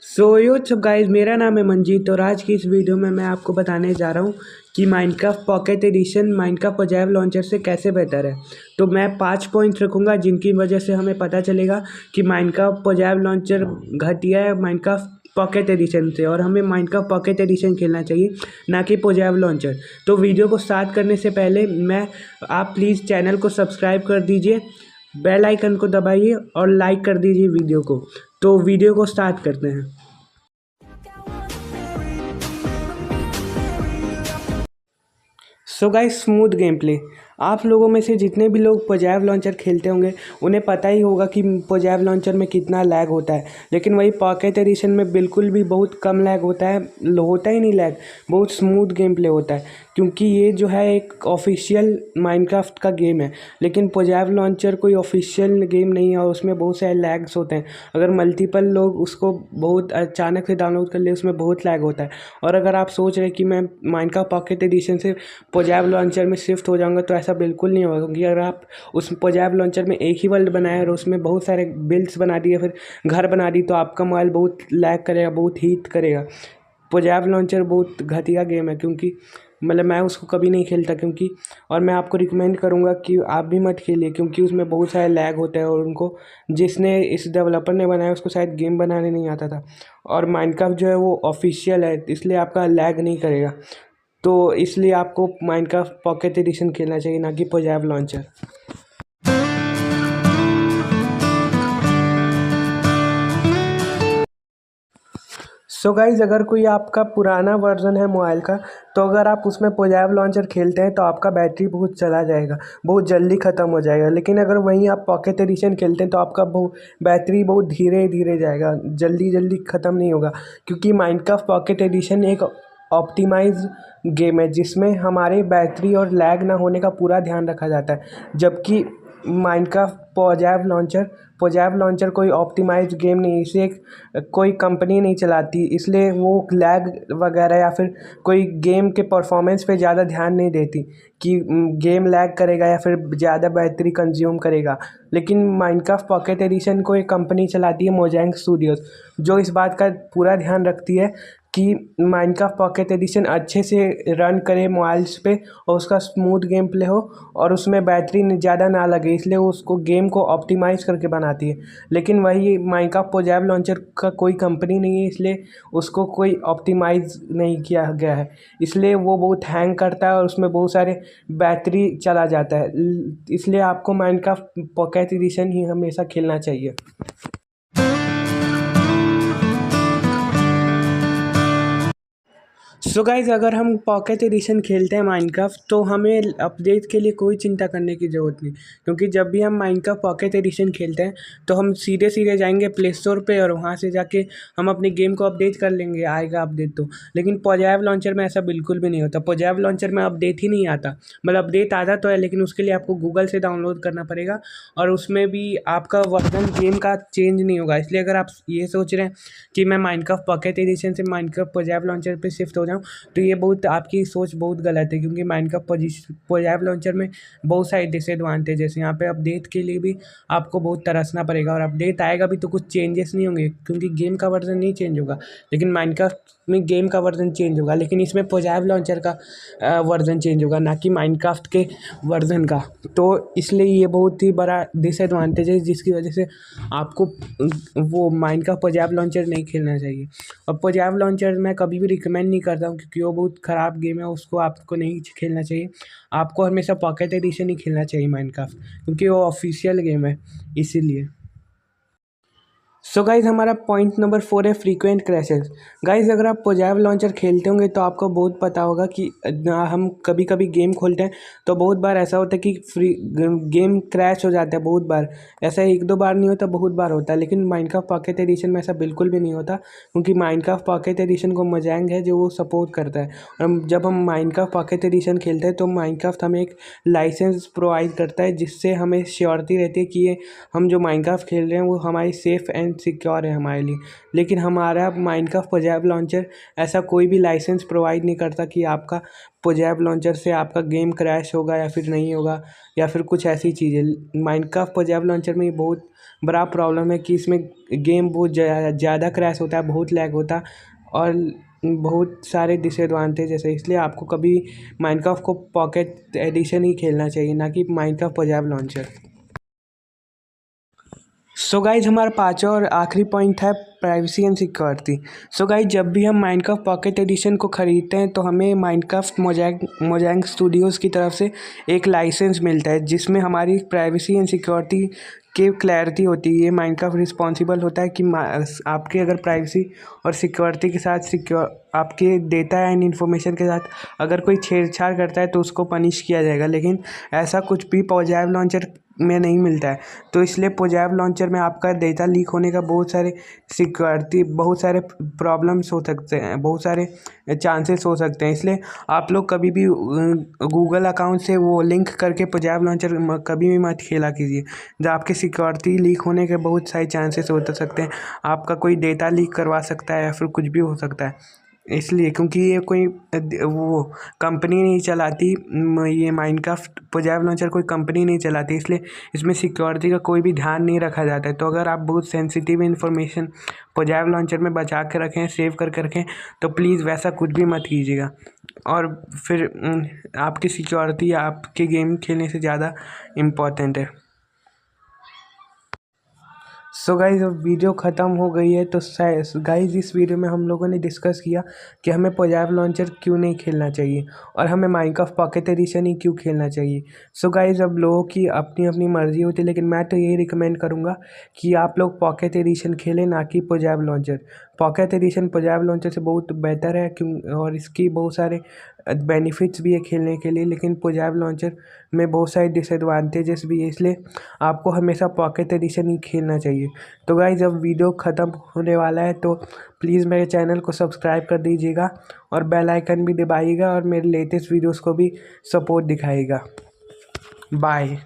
So guys, मेरा नाम है मंजीत और आज की इस वीडियो में मैं आपको बताने जा रहा हूँ कि Minecraft pocket edition Minecraft Pojav launcher से कैसे बेहतर है। तो मैं 5 पॉइंट्स रखूँगा जिनकी वजह से हमें पता चलेगा कि माइनक्राफ्ट पॉजेव लॉन्चर घटिया है माइनक्राफ्ट पॉकेट एडिशन से और हमें माइनक्राफ्ट पॉकेट एडिशन खेलना चाहिए, ना कि पॉजेव लॉन्चर। तो वीडियो को स्टार्ट करने से पहले आप प्लीज़ चैनल को सब्सक्राइब कर दीजिए, बेल आइकन को दबाइए और लाइक कर दीजिए वीडियो को। तो वीडियो को स्टार्ट करते हैं। So guys, smooth game play. आप लोगों में से जितने भी लोग पॉजेव लॉन्चर खेलते होंगे उन्हें पता ही होगा कि पॉजेव लॉन्चर में कितना लैग होता है, लेकिन वही पॉकेट एडिशन में बिल्कुल भी बहुत कम लैग होता है, होता ही नहीं लैग। बहुत स्मूथ गेम प्ले होता है क्योंकि ये जो है एक ऑफिशियल माइनक्राफ्ट का गेम है, लेकिन पॉजेव लॉन्चर कोई ऑफिशियल गेम नहीं है और उसमें बहुत सारे लैग्स होते हैं। अगर मल्टीपल लोग उसको बहुत अचानक से डाउनलोड कर ले उसमें बहुत लैग होता है। और अगर आप सोच रहे कि मैं माइनक्राफ्ट पॉकेट एडिशन से पॉजेव लॉन्चर में शिफ्ट हो जाऊंगा, तो ऐसा बिल्कुल नहीं होगा, क्योंकि अगर आप उस पॉजेव लॉन्चर में एक ही वर्ल्ड बनाए और उसमें बहुत सारे बिल्ड्स बना दिए, फिर घर बना दी, तो आपका मोबाइल बहुत लैग करेगा, बहुत हीट करेगा। पॉजेव लॉन्चर बहुत घटिया गेम है, क्योंकि मतलब मैं उसको कभी नहीं खेलता, क्योंकि और मैं आपको रिकमेंड करूँगा कि आप भी मत खेलिए, क्योंकि उसमें बहुत सारे लैग होते हैं और उनको जिसने इस डेवलपर ने बनाया उसको शायद गेम बनाने नहीं आता था। और माइनक्राफ्ट जो है वो ऑफिशियल है, इसलिए आपका लैग नहीं करेगा। तो इसलिए आपको माइनक्राफ्ट पॉकेट एडिशन खेलना चाहिए, ना कि पॉजेव लॉन्चर। सो गाइज़, अगर कोई आपका पुराना वर्जन है मोबाइल का, तो अगर आप उसमें पॉजेव लॉन्चर खेलते हैं तो आपका बैटरी बहुत चला जाएगा, बहुत जल्दी ख़त्म हो जाएगा। लेकिन अगर वहीं आप पॉकेट एडिशन खेलते हैं तो आपका बैटरी बहुत धीरे धीरे जाएगा, जल्दी जल्दी ख़त्म नहीं होगा, क्योंकि माइनक्राफ्ट पॉकेट एडिशन एक ऑप्टिमाइज गेम है जिसमें हमारे बैटरी और लैग ना होने का पूरा ध्यान रखा जाता है। जबकि माइनक्राफ्ट पॉजेव लॉन्चर कोई ऑप्टिमाइज गेम नहीं, इसे कोई कंपनी नहीं चलाती, इसलिए वो लैग वगैरह या फिर कोई गेम के परफॉर्मेंस पे ज़्यादा ध्यान नहीं देती कि गेम लैग करेगा या फिर ज़्यादा बैटरी कंज्यूम करेगा। लेकिन माइनक्राफ्ट पॉकेट एडिशन को एक कंपनी चलाती है, मोजैंग स्टूडियोज़, जो इस बात का पूरा ध्यान रखती है कि माइनक्राफ्ट पॉकेट एडिशन अच्छे से रन करे मोबाइल्स पे और उसका स्मूथ गेम प्ले हो और उसमें बैटरी ज़्यादा ना लगे, इसलिए वो उसको गेम को ऑप्टिमाइज़ करके बनाती है। लेकिन वही माइनक्राफ्ट पॉजेव लॉन्चर का कोई कंपनी नहीं है, इसलिए उसको कोई ऑप्टिमाइज़ नहीं किया गया है, इसलिए वो बहुत हैंग करता है और उसमें बहुत सारे बैटरी चला जाता है। इसलिए आपको माइनक्राफ्ट पॉकेट एडिशन ही हमेशा खेलना चाहिए। सो गाइज़, अगर हम पॉकेट एडिशन खेलते हैं माइनक्राफ्ट, तो हमें अपडेट के लिए कोई चिंता करने की ज़रूरत नहीं, क्योंकि जब भी हम माइनक्राफ्ट पॉकेट एडिशन खेलते हैं तो हम सीधे सीधे जाएंगे प्ले स्टोर पे और वहाँ से जाके हम अपनी गेम को अपडेट कर लेंगे, आएगा अपडेट तो। लेकिन पॉजेव लॉन्चर में ऐसा बिल्कुल भी नहीं होता। पॉजेव लॉन्चर में अपडेट ही नहीं आता, मतलब अपडेट आता तो है, लेकिन उसके लिए आपको गूगल से डाउनलोड करना पड़ेगा और उसमें भी आपका वर्जन गेम का चेंज नहीं होगा। इसलिए अगर आप ये सोच रहे हैं कि मैं माइनक्राफ्ट पॉकेट एडिशन से माइनक्राफ्ट पॉजेव लॉन्चर पे शिफ्ट हो जाऊँ, तो ये बहुत आपकी सोच बहुत गलत है, क्योंकि माइनक्राफ्ट पॉजेव लॉन्चर में बहुत सारे डिसएडवांटेजेस हैं। यहाँ पे अपडेट के लिए भी आपको बहुत तरसना पड़ेगा और अपडेट आएगा भी तो कुछ चेंजेस नहीं होंगे, क्योंकि गेम का वर्जन नहीं चेंज होगा। लेकिन माइनक्राफ्ट में गेम का वर्जन चेंज होगा, लेकिन इसमें पॉजेव लॉन्चर का वर्जन चेंज होगा, ना कि माइनक्राफ्ट के वर्जन का। तो इसलिए ये बहुत ही बड़ा डिसएडवांटेज है, जिसकी वजह से आपको वो माइनक्राफ्ट पॉजेव लॉन्चर नहीं खेलना चाहिए। और पॉजेव लॉन्चर मैं कभी भी रिकमेंड नहीं करता हूँ, क्योंकि वो बहुत ख़राब गेम है, उसको आपको नहीं खेलना चाहिए। आपको हमेशा पॉकेट एडिशन ही खेलना चाहिए माइनक्राफ्ट, क्योंकि वो ऑफिशियल गेम है, इसीलिए। सो गाइज़, हमारा पॉइंट नंबर 4 है फ्रीक्वेंट क्रैशेस। गाइज़, अगर आप पॉजेव लॉन्चर खेलते होंगे तो आपको बहुत पता होगा कि हम कभी कभी गेम खोलते हैं तो बहुत बार ऐसा होता है कि गेम क्रैश हो जाता है। बहुत बार ऐसा एक दो बार नहीं होता, बहुत बार होता है। लेकिन माइनक्राफ्ट पॉकेट एडिशन में ऐसा बिल्कुल भी नहीं होता, क्योंकि माइनक्राफ्ट पॉकेट एडिशन को मोजैंग है जो वो सपोर्ट करता है। और जब हम माइनक्राफ्ट पॉकेट एडिशन खेलते हैं तो माइनक्राफ्ट हमें एक लाइसेंस प्रोवाइड करता है, जिससे हमें श्योरिटी रहती है कि ये हम जो माइनक्राफ्ट खेल रहे हैं वो हमारी सेफ़ एंड 100% सिक्योर है हमारे लिए। लेकिन हमारा माइनक्राफ्ट पोजैब लॉन्चर ऐसा कोई भी लाइसेंस प्रोवाइड नहीं करता कि आपका पोजैब लॉन्चर से आपका गेम क्रैश होगा या फिर नहीं होगा, या फिर कुछ ऐसी चीज़ें। माइनक्राफ्ट पोजैब लॉन्चर में ये बहुत बड़ा प्रॉब्लम है कि इसमें गेम बहुत ज़्यादा क्रैश होता है, बहुत लैग होता है और बहुत सारे डिसएडवांटेजेस है। इसलिए आपको कभी माइनक्राफ्ट को पॉकेट एडिशन ही खेलना चाहिए, ना कि माइनक्राफ्ट पोजैब लॉन्चर। सो गाइज हमारा पाँचवा और आखिरी पॉइंट है privacy and security. So guys जब भी हम माइनक्राफ्ट पॉकेट एडिशन को ख़रीदते हैं तो हमें माइनक्राफ्ट मोजैंग स्टूडियोज़ की तरफ से एक लाइसेंस मिलता है, जिसमें हमारी प्राइवेसी एंड सिक्योरिटी की क्लैरिटी होती है। ये माइनक्राफ्ट रिस्पॉन्सिबल होता है कि आपके अगर प्राइवेसी और सिक्योरिटी के साथ आपके डेटा एंड इन्फॉर्मेशन के साथ अगर कोई छेड़छाड़ करता है तो उसको पनिश किया जाएगा। लेकिन ऐसा कुछ भी पोजैब लॉन्चर में नहीं मिलता है। तो इसलिए पोजैब लॉन्चर में आपका डेटा लीक होने का बहुत सारे प्रॉब्लम्स हो सकते हैं, बहुत सारे चांसेस हो सकते हैं। इसलिए आप लोग कभी भी गूगल अकाउंट से वो लिंक करके पोजैब लॉन्चर कभी भी मत खेला कीजिए, जब आपके सिक्योरिटी लीक होने के बहुत सारे चांसेस हो सकते हैं। आपका कोई डेटा लीक करवा सकता है या फिर कुछ भी हो सकता है। इसलिए क्योंकि ये कोई वो कंपनी नहीं चलाती, ये माइनक्राफ्ट पोजैब लॉन्चर कोई कंपनी नहीं चलाती, इसलिए इसमें सिक्योरिटी का कोई भी ध्यान नहीं रखा जाता है। तो अगर आप बहुत सेंसिटिव इन्फॉर्मेशन पोजैब लॉन्चर में बचा के रखें, सेव करके रखें, तो प्लीज़ वैसा कुछ भी मत कीजिएगा। और फिर आपकी सिक्योरिटी आपके गेम खेलने से ज़्यादा इम्पॉर्टेंट है। सो गाइज़ अब वीडियो ख़त्म हो गई है। तो गाइज़ इस वीडियो में हम लोगों ने डिस्कस किया कि हमें पोजैब लॉन्चर क्यों नहीं खेलना चाहिए और हमें माइनक्राफ्ट पॉकेट एडिशन ही क्यों खेलना चाहिए। सो गाइज़ अब लोगों की अपनी अपनी मर्ज़ी होती है, लेकिन मैं तो यही रिकमेंड करूँगा कि आप लोग पॉकेट एडिशन खेलें, ना कि पोजैब लॉन्चर। पॉकेट एडिशन पोजैब लॉन्चर से बहुत बेहतर है और इसकी बहुत सारे बेनिफिट्स भी है खेलने के लिए, लेकिन पोजैब लॉन्चर में बहुत सारे डिसएडवांटेजेस भी है। इसलिए आपको हमेशा पॉकेट एडिशन ही खेलना चाहिए। तो गाइज़ अब वीडियो ख़त्म होने वाला है, तो प्लीज़ मेरे चैनल को सब्सक्राइब कर दीजिएगा और बेल आइकन भी दबाइएगा और मेरे लेटेस्ट वीडियोस को भी सपोर्ट दिखाइएगा। बाय।